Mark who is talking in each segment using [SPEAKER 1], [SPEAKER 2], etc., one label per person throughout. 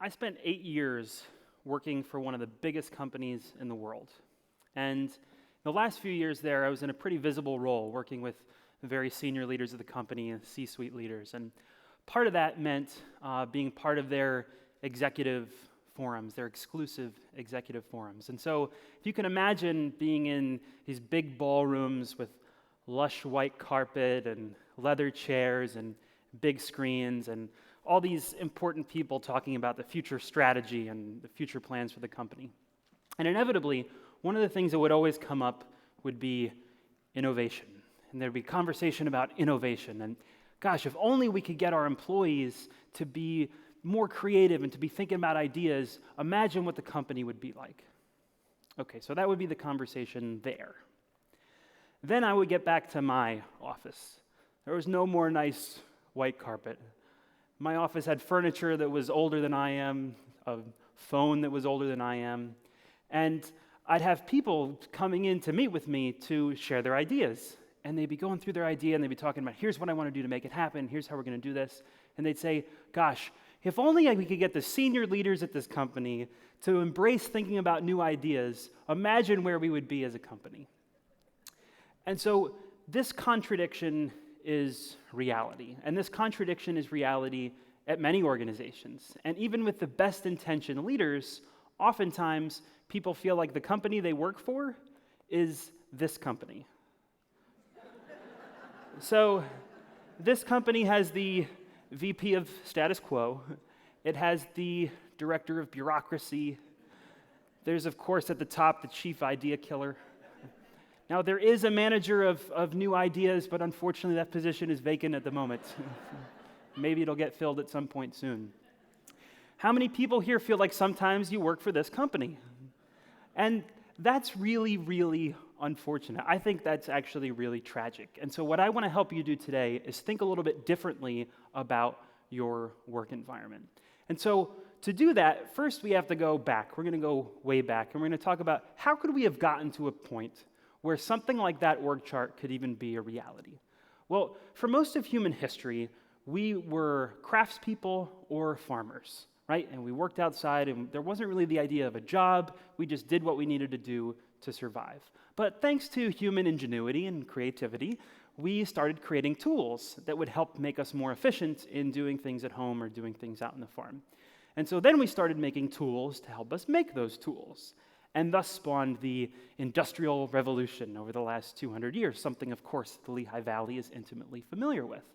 [SPEAKER 1] I spent 8 years working for one of the biggest companies in the world. And the last few years there, I was in a pretty visible role, working with very senior leaders of the company and C-suite leaders. And part of that meant being part of their executive forums, their exclusive executive forums. And so if you can imagine being in these big ballrooms with lush white carpet and leather chairs and big screens and all these important people talking about the future strategy and the future plans for the company. And inevitably, one of the things that would always come up would be innovation. And there'd be conversation about innovation. And gosh, if only we could get our employees to be more creative and to be thinking about ideas, imagine what the company would be like. Okay, so that would be the conversation there. Then I would get back to my office. There was no more nice white carpet. My office had furniture that was older than I am, a phone that was older than I am, and I'd have people coming in to meet with me to share their ideas. And they'd be going through their idea and they'd be talking about, here's what I want to do to make it happen, here's how we're going to do this. And they'd say, gosh, if only we could get the senior leaders at this company to embrace thinking about new ideas, imagine where we would be as a company. And so this contradiction is reality. And this contradiction is reality at many organizations. And even with the best intentioned leaders, oftentimes people feel like the company they work for is this company. So this company has the VP of status quo. It has the director of bureaucracy. There's, of course, at the top, the chief idea killer. Now, there is a manager of new ideas, but unfortunately that position is vacant at the moment. Maybe it'll get filled at some point soon. How many people here feel like sometimes you work for this company? And that's really, really unfortunate. I think that's actually really tragic. And so what I want to help you do today is think a little bit differently about your work environment. And so to do that, first we have to go back. We're going to go way back, and we're going to talk about how could we have gotten to a point where something like that org chart could even be a reality. Well, for most of human history, we were craftspeople or farmers, right? And we worked outside, and there wasn't really the idea of a job. We just did what we needed to do to survive. But thanks to human ingenuity and creativity, we started creating tools that would help make us more efficient in doing things at home or doing things out in the farm. And so then we started making tools to help us make those tools. And thus spawned the Industrial Revolution over the last 200 years, something, of course, the Lehigh Valley is intimately familiar with.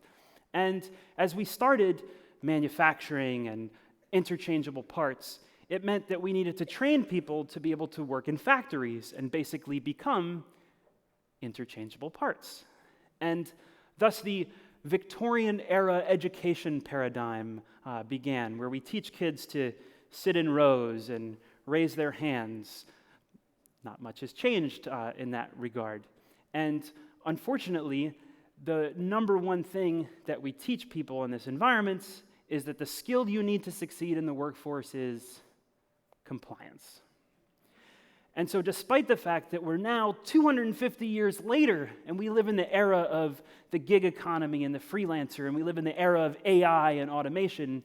[SPEAKER 1] And as we started manufacturing and interchangeable parts, it meant that we needed to train people to be able to work in factories and basically become interchangeable parts. And thus the Victorian-era education paradigm began, where we teach kids to sit in rows and raise their hands. Not much has changed in that regard. And unfortunately, the number one thing that we teach people in this environment is that the skill you need to succeed in the workforce is compliance. And so despite the fact that we're now 250 years later, and we live in the era of the gig economy and the freelancer, and we live in the era of AI and automation,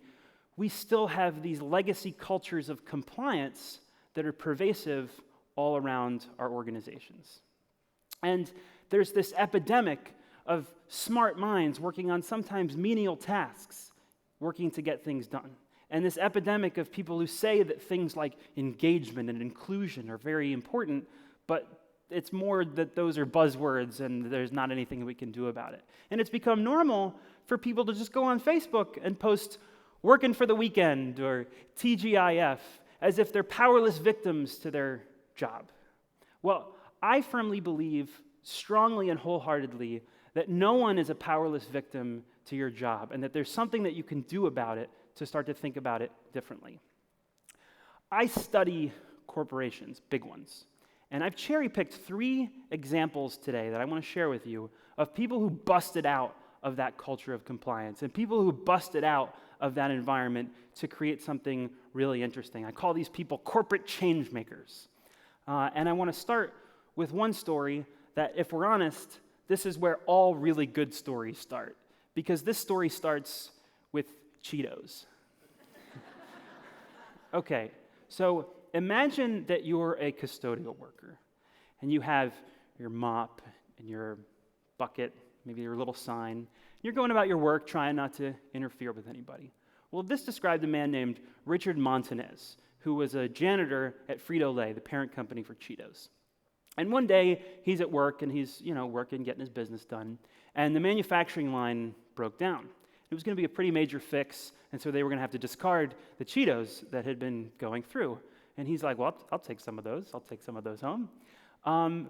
[SPEAKER 1] we still have these legacy cultures of compliance that are pervasive all around our organizations. And there's this epidemic of smart minds working on sometimes menial tasks, working to get things done. And this epidemic of people who say that things like engagement and inclusion are very important, but it's more that those are buzzwords and there's not anything we can do about it. And it's become normal for people to just go on Facebook and post working for the weekend or TGIF as if they're powerless victims to their job. Well, I firmly believe strongly and wholeheartedly that no one is a powerless victim to your job and that there's something that you can do about it to start to think about it differently. I study corporations, big ones, and I've cherry-picked 3 examples today that I want to share with you of people who busted out of that culture of compliance and people who busted out of that environment to create something really interesting. I call these people corporate changemakers. And I want to start with one story that, if we're honest, this is where all really good stories start. Because this story starts with Cheetos. Okay, so imagine that you're a custodial worker, and you have your mop and your bucket, maybe your little sign. You're going about your work trying not to interfere with anybody. Well, this described a man named Richard Montanez, who was a janitor at Frito-Lay, the parent company for Cheetos. And one day, he's at work, and he's, working, getting his business done, and the manufacturing line broke down. It was going to be a pretty major fix, and so they were going to have to discard the Cheetos that had been going through. And he's like, well, I'll take some of those. I'll take some of those home.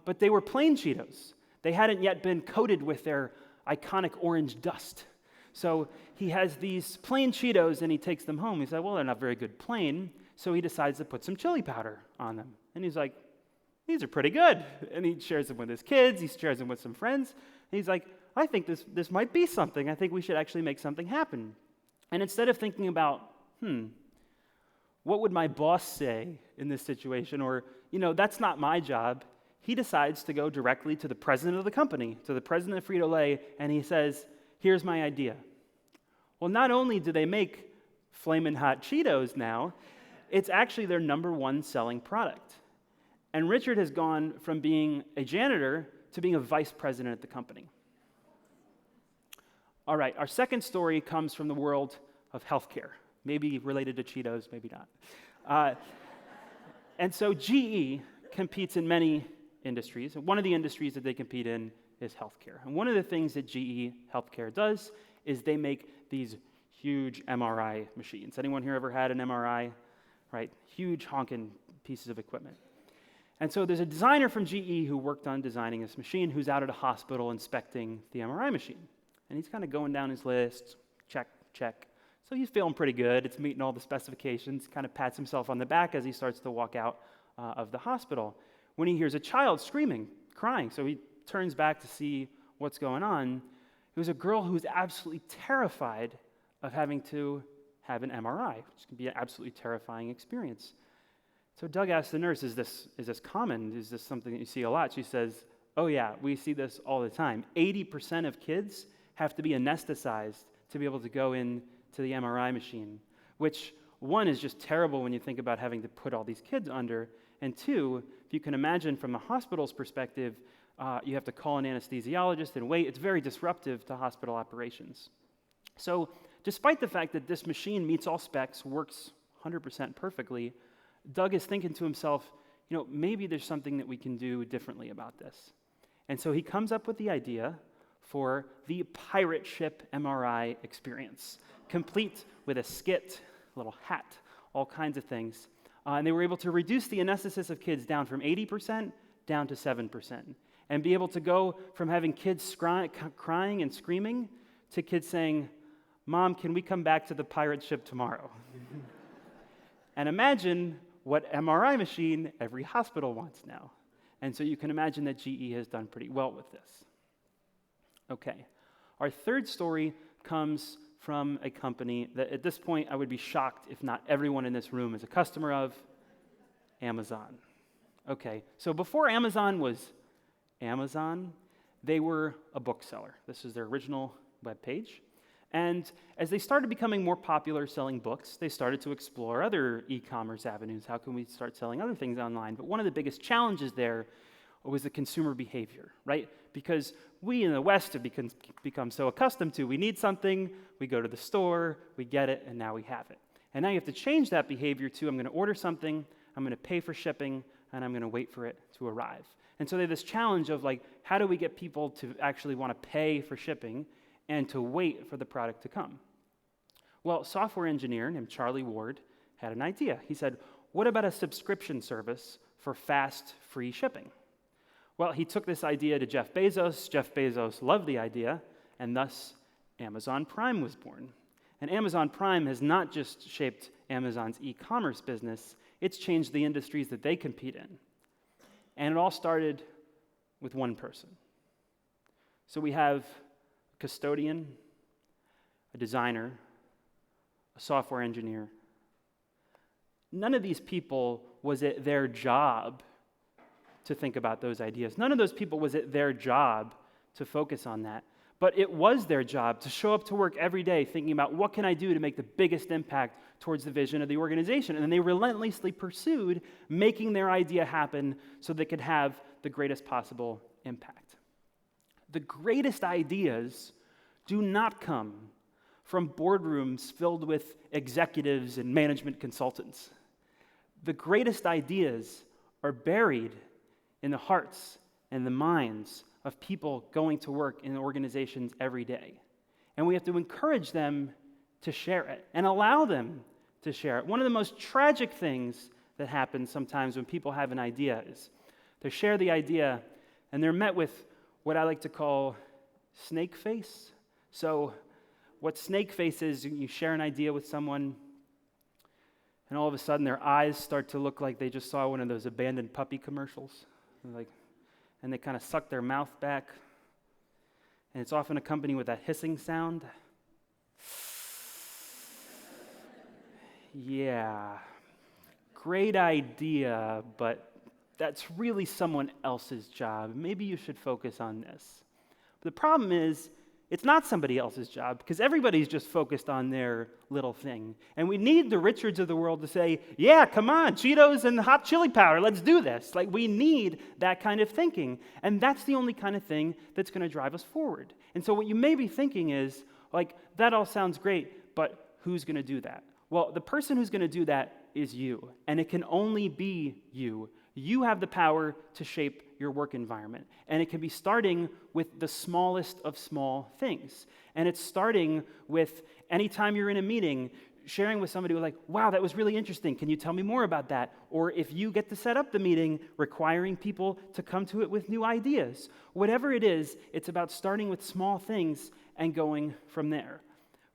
[SPEAKER 1] But they were plain Cheetos. They hadn't yet been coated with their iconic orange dust. So he has these plain Cheetos, and he takes them home. He said, well, they're not very good plain, so he decides to put some chili powder on them. And he's like, these are pretty good. And he shares them with his kids. He shares them with some friends. And he's like, I think this might be something. I think we should actually make something happen. And instead of thinking about, what would my boss say in this situation? Or, that's not my job. He decides to go directly to the president of the company, to the president of Frito-Lay, and he says, here's my idea. Well, not only do they make Flamin' Hot Cheetos now, it's actually their number one selling product. And Richard has gone from being a janitor to being a vice president at the company. All right, our second story comes from the world of healthcare, maybe related to Cheetos, maybe not. And so GE competes in many industries. And one of the industries that they compete in is healthcare. And one of the things that GE Healthcare does is they make these huge MRI machines. Anyone here ever had an MRI? Right, huge honking pieces of equipment. And so there's a designer from GE who worked on designing this machine who's out at a hospital inspecting the MRI machine. And he's kind of going down his list, check, check. So he's feeling pretty good. It's meeting all the specifications, kind of pats himself on the back as he starts to walk out of the hospital when he hears a child screaming, crying. So he turns back to see what's going on. It was a girl who was absolutely terrified of having to have an MRI, which can be an absolutely terrifying experience. So Doug asked the nurse, is this common? Is this something that you see a lot? She says, oh yeah, we see this all the time. 80% of kids have to be anesthetized to be able to go into the MRI machine, which one is just terrible when you think about having to put all these kids under, and two, if you can imagine from the hospital's perspective, you have to call an anesthesiologist and wait. It's very disruptive to hospital operations. So despite the fact that this machine meets all specs, works 100% perfectly, Doug is thinking to himself, maybe there's something that we can do differently about this. And so he comes up with the idea for the pirate ship MRI experience, complete with a skit, a little hat, all kinds of things. And they were able to reduce the anesthesis of kids down from 80% down to 7%, and be able to go from having kids crying and screaming to kids saying, Mom, can we come back to the pirate ship tomorrow? And imagine what MRI machine every hospital wants now. And so you can imagine that GE has done pretty well with this. Okay, our third story comes from a company that at this point I would be shocked if not everyone in this room is a customer of, Amazon. Okay, so before Amazon was Amazon, they were a bookseller. This is their original webpage. And as they started becoming more popular selling books, they started to explore other e-commerce avenues. How can we start selling other things online? But one of the biggest challenges there was the consumer behavior, right? Because we in the West have become so accustomed to, we need something, we go to the store, we get it, and now we have it. And now you have to change that behavior to, I'm going to order something, I'm going to pay for shipping, and I'm going to wait for it to arrive. And so they have this challenge of how do we get people to actually want to pay for shipping and to wait for the product to come? Well, a software engineer named Charlie Ward had an idea. He said, what about a subscription service for fast, free shipping? Well, he took this idea to Jeff Bezos. Jeff Bezos loved the idea, and thus Amazon Prime was born. And Amazon Prime has not just shaped Amazon's e-commerce business, it's changed the industries that they compete in. And it all started with one person. So we have a custodian, a designer, a software engineer. None of these people was it their job to think about those ideas. None of those people was it their job to focus on that. but it was their job to show up to work every day thinking about what can I do to make the biggest impact towards the vision of the organization. And then they relentlessly pursued making their idea happen so they could have the greatest possible impact. The greatest ideas do not come from boardrooms filled with executives and management consultants. The greatest ideas are buried in the hearts and the minds of people going to work in organizations every day. And we have to encourage them to share it and allow them to share it. One of the most tragic things that happens sometimes when people have an idea is they share the idea and they're met with what I like to call snake face. So what snake face is, you share an idea with someone and all of a sudden their eyes start to look like they just saw one of those abandoned puppy commercials. And they kind of suck their mouth back. And it's often accompanied with that hissing sound. Yeah, great idea, but that's really someone else's job. Maybe you should focus on this. But the problem is, it's not somebody else's job because everybody's just focused on their little thing. And we need the Richards of the world to say, yeah, come on, Cheetos and hot chili powder, let's do this. Like, we need that kind of thinking. And that's the only kind of thing that's going to drive us forward. And so what you may be thinking is, like, that all sounds great, but who's going to do that? Well, the person who's going to do that is you, and it can only be you. You have the power to shape your work environment, and it can be starting with the smallest of small things. And it's starting with anytime you're in a meeting, sharing with somebody who's like, wow, that was really interesting. Can you tell me more about that? Or if you get to set up the meeting, requiring people to come to it with new ideas. Whatever it is, it's about starting with small things and going from there.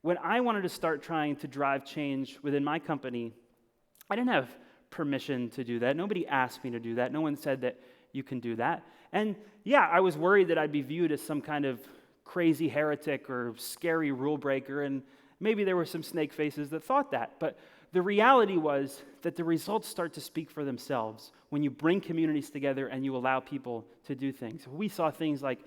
[SPEAKER 1] When I wanted to start trying to drive change within my company, I didn't have permission to do that. Nobody asked me to do that. No one said that you can do that. And yeah, I was worried that I'd be viewed as some kind of crazy heretic or scary rule breaker, and maybe there were some snake faces that thought that. But the reality was that the results start to speak for themselves when you bring communities together and you allow people to do things. We saw things like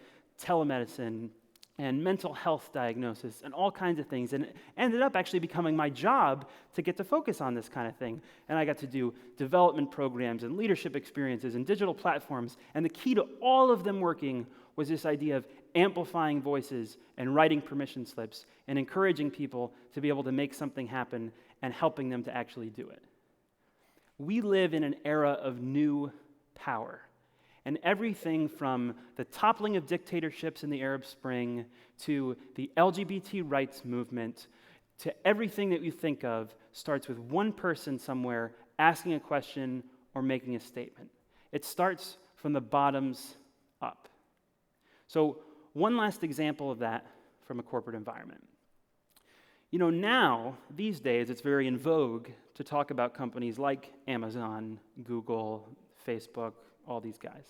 [SPEAKER 1] telemedicine and mental health diagnosis and all kinds of things. And it ended up actually becoming my job to get to focus on this kind of thing. And I got to do development programs and leadership experiences and digital platforms. And the key to all of them working was this idea of amplifying voices and writing permission slips and encouraging people to be able to make something happen and helping them to actually do it. We live in an era of new power. And everything from the toppling of dictatorships in the Arab Spring to the LGBT rights movement to everything that you think of starts with one person somewhere asking a question or making a statement. It starts from the bottoms up. So one last example of that from a corporate environment. You know, now, these days, it's very in vogue to talk about companies like Amazon, Google, Facebook, all these guys.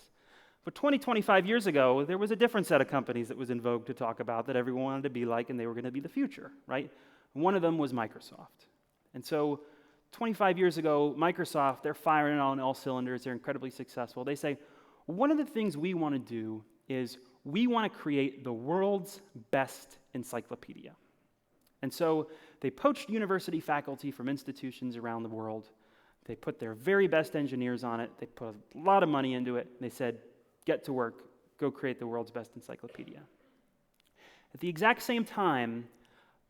[SPEAKER 1] But 25 years ago, there was a different set of companies that was in vogue to talk about that everyone wanted to be like, and they were going to be the future, right? One of them was Microsoft. And so 25 years ago, Microsoft, they're firing on all cylinders. They're incredibly successful. They say, one of the things we want to do is we want to create the world's best encyclopedia. And so they poached university faculty from institutions around the world. They put their very best engineers on it. They put a lot of money into it. And they said, get to work. Go create the world's best encyclopedia. At the exact same time,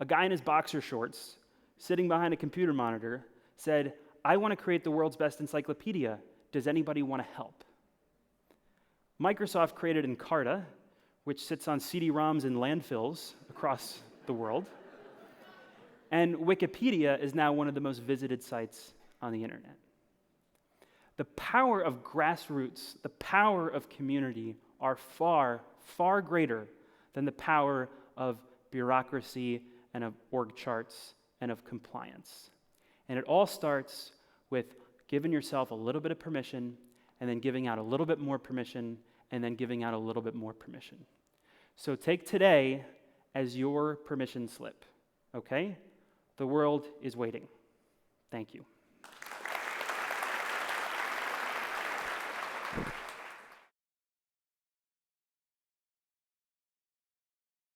[SPEAKER 1] a guy in his boxer shorts, sitting behind a computer monitor, said, I want to create the world's best encyclopedia. Does anybody want to help? Microsoft created Encarta, which sits on CD-ROMs in landfills across the world. And Wikipedia is now one of the most visited sites on the internet. The power of grassroots, the power of community are far, far greater than the power of bureaucracy and of org charts and of compliance. And it all starts with giving yourself a little bit of permission and then giving out a little bit more permission and then giving out a little bit more permission. So take today as your permission slip, okay? The world is waiting. Thank you.